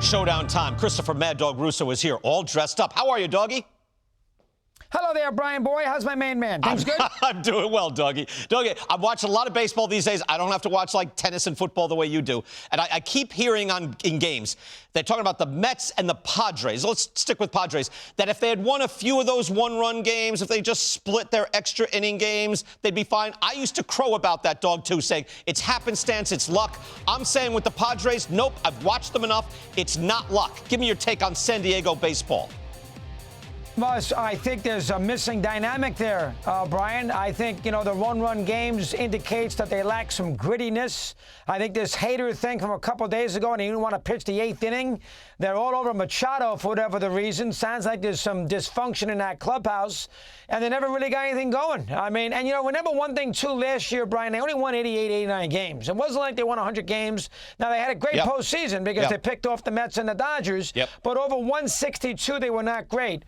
Showdown time. Christopher Mad Dog Russo is here, all dressed up. How are you, doggy? Hello there, Brian Boy. How's my main man? Things good? I'm doing well, doggy. Doggy, I'm watching a lot of baseball these days. I don't have to watch like tennis and football the way you do. And I keep hearing in games, they're talking about the Mets and the Padres. Let's stick with Padres. That if they had won a few of those one-run games, if they just split their extra inning games, they'd be fine. I used to crow about that, dog, too, saying it's happenstance, it's luck. I'm saying with the Padres, nope, I've watched them enough. It's not luck. Give me your take on San Diego baseball. Well, I think there's a missing dynamic there, Brian. I think, the one-run games indicates that they lack some grittiness. I think this Hader thing from a couple of days ago, and he didn't want to pitch the eighth inning. They're all over Machado for whatever the reason. Sounds like there's some dysfunction in that clubhouse, and they never really got anything going. I mean, and, remember one thing, too, last year, Brian, they only won 88, 89 games. It wasn't like they won 100 games. Now, they had a great postseason because they picked off the Mets and the Dodgers, but over 162, they were not great.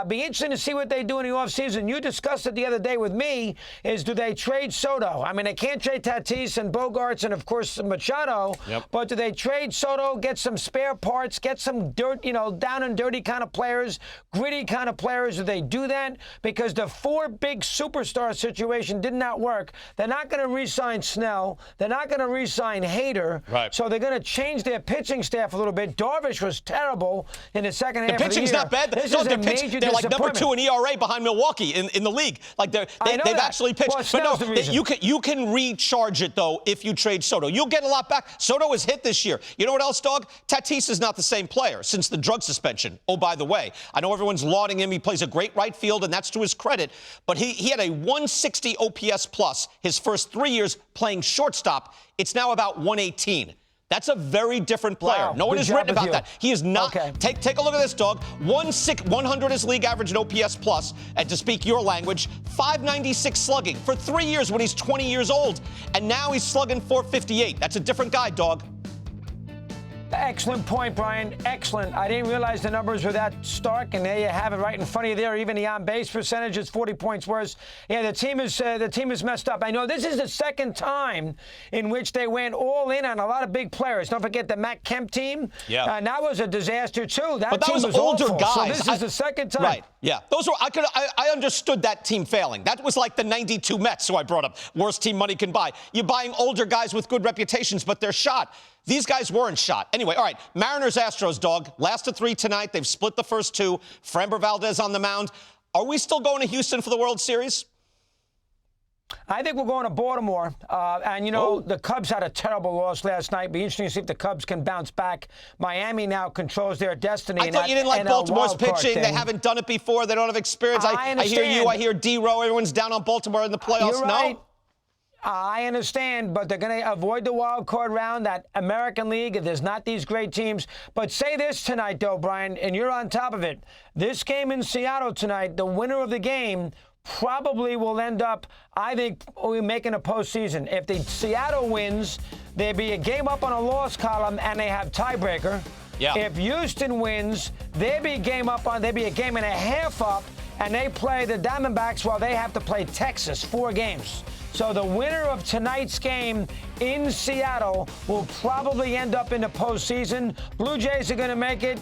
Be interesting to see what they do in the offseason. You discussed it the other day with me, is do they trade Soto? I mean, they can't trade Tatis and Bogarts and, of course, Machado, but do they trade Soto, get some spare parts, get some dirt, down and dirty kind of players, gritty kind of players? Do they do that? Because the four big superstar situation did not work. They're not going to re-sign Snell. They're not going to re-sign Hader. Right. So they're going to change their pitching staff a little bit. Darvish was terrible in the second half of the year. The pitching's not bad. This is a major they're like number 2 in ERA behind Milwaukee in the league. Like they've actually pitched. Well, but no, you can recharge it, though, if you trade Soto. You'll get a lot back. Soto is hit this year. You know what else, dog? Tatis is not the same player since the drug suspension. Oh, by the way, I know everyone's lauding him. He plays a great right field, and that's to his credit. But he had a 160 OPS plus his first 3 years playing shortstop. It's now about 118. That's a very different player. Wow, no one has written about that. He is not. Okay. Take a look at this, dog. 100 is league average in OPS plus, and to speak your language, 596 slugging for 3 years when he's 20 years old, and now he's slugging 458. That's a different guy, dog. Excellent point, Brian. Excellent. I didn't realize the numbers were that stark, and there you have it right in front of you there. Even the on-base percentage is 40 points worse. Yeah, the team is messed up. I know this is the second time in which they went all in on a lot of big players. Don't forget the Matt Kemp team. Yeah. And that was a disaster, too. That team was older awful. guys. So this is the second time. Right. Yeah. Those were I understood that team failing. That was like the 92 Mets, who I brought up. Worst team money can buy. You're buying older guys with good reputations, but they're shot. These guys weren't shot. Anyway, all right, Mariners-Astros, dog. Last of 3 tonight. They've split the first 2. Framber Valdez on the mound. Are we still going to Houston for the World Series? I think we're going to Baltimore. The Cubs had a terrible loss last night. Be interesting to see if the Cubs can bounce back. Miami now controls their destiny. I thought you didn't like Baltimore's pitching. They haven't done it before. They don't have experience. I hear you. I hear D-Row. Everyone's down on Baltimore in the playoffs. You're right. No? I understand, but they're going to avoid the wild card round, that American League, if there's not these great teams. But say this tonight, though, Brian, and you're on top of it. This game in Seattle tonight, the winner of the game probably will end up, I think, making a postseason. If the Seattle wins, there'd be a game up on a loss column, and they have tiebreaker. Yeah. If Houston wins, there'd be a game and a half up, and they play the Diamondbacks while they have to play Texas 4 games. So the winner of tonight's game in Seattle will probably end up in the postseason. Blue Jays are going to make it.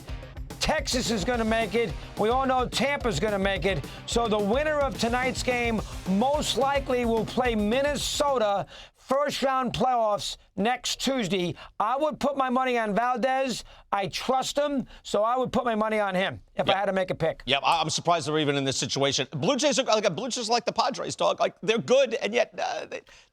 Texas is going to make it. We all know Tampa's going to make it. So the winner of tonight's game most likely will play Minnesota first-round playoffs next Tuesday. I would put my money on Valdez. I trust him, so I would put my money on him if I had to make a pick. Yeah, I'm surprised they're even in this situation. Blue Jays are like the Padres, dog. Like, they're good, and yet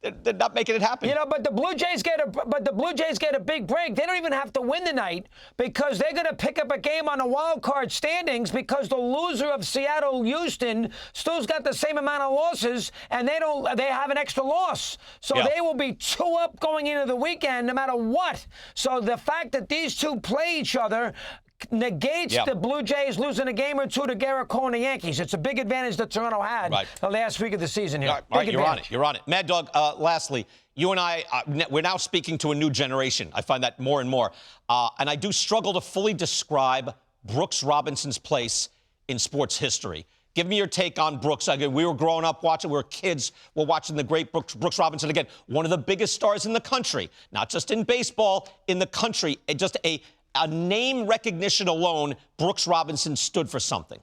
they're not making it happen. But the Blue Jays get a big break. They don't even have to win tonight because they're going to pick up a game on the wild card standings because the loser of Seattle-Houston still's got the same amount of losses, and they have an extra loss. So they will be 2 up going into the weekend no matter what. So the fact that these two play each other negates the Blue Jays losing a game or 2 to Garrett Cole and the Yankees. It's a big advantage that Toronto had the last week of the season here. All right, you're on it. Mad Dog, lastly, you and I, we're now speaking to a new generation. I find that more and more. And I do struggle to fully describe Brooks Robinson's place in sports history. Give me your take on Brooks. Again, we were growing up watching. We were kids. We're watching the great Brooks Robinson. Again, one of the biggest stars in the country, not just in baseball, in the country. Just a a name recognition alone, Brooks Robinson stood for something.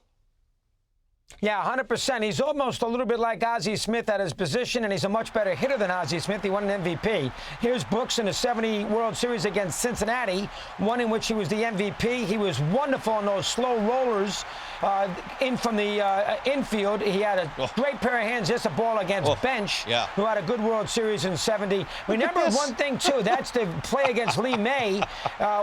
Yeah, 100%. He's almost a little bit like Ozzie Smith at his position, and he's a much better hitter than Ozzie Smith. He won an MVP. Here's Brooks in the '70 World Series against Cincinnati, one in which he was the MVP. He was wonderful on those slow rollers in from the infield. He had a great pair of hands, just a ball against Bench, who had a good World Series in '70. Remember one thing, too. That's the play against Lee May,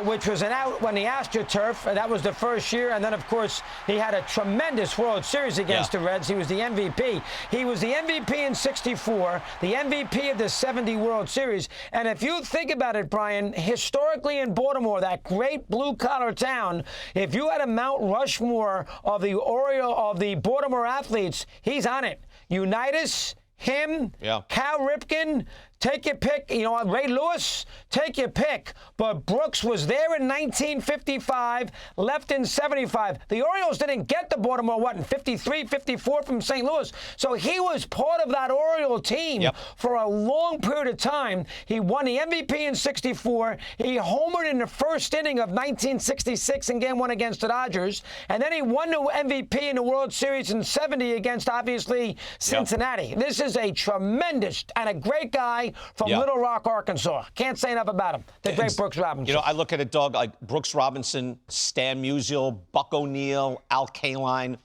which was an out when the AstroTurf. That was the first year. And then, of course, he had a tremendous World Series against the Reds. He was the MVP. He was the MVP in '64, the MVP of the '70 World Series. And if you think about it, Brian, historically in Baltimore, that great blue-collar town, if you had a Mount Rushmore of the Baltimore athletes, he's on it. Unitas, him, Cal Ripken, take your pick. You know, Ray Lewis, take your pick. But Brooks was there in 1955, left in '75. The Orioles didn't get the Baltimore, in 53, 54 from St. Louis. So he was part of that Oriole team for a long period of time. He won the MVP in '64. He homered in the first inning of 1966 in Game 1 against the Dodgers. And then he won the MVP in the World Series in '70 against, obviously, Cincinnati. This is a tremendous and a great guy from Little Rock, Arkansas. Can't say enough about him. The great Brooks Robinson. You know, I look at it, Doug, like Brooks Robinson, Stan Musial, Buck O'Neill, Al Kaline.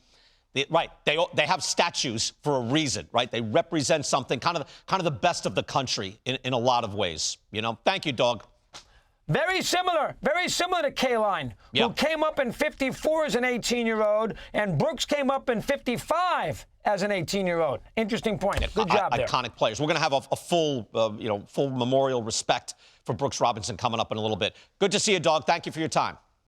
They have statues for a reason, right? They represent something, kind of the best of the country in a lot of ways. You know, thank you, Doug. Very similar to Kaline, who came up in '54 as an 18-year-old, and Brooks came up in '55 as an 18-year-old. Interesting point. Good job there. Iconic players. We're going to have a full memorial respect for Brooks Robinson coming up in a little bit. Good to see you, Dog. Thank you for your time.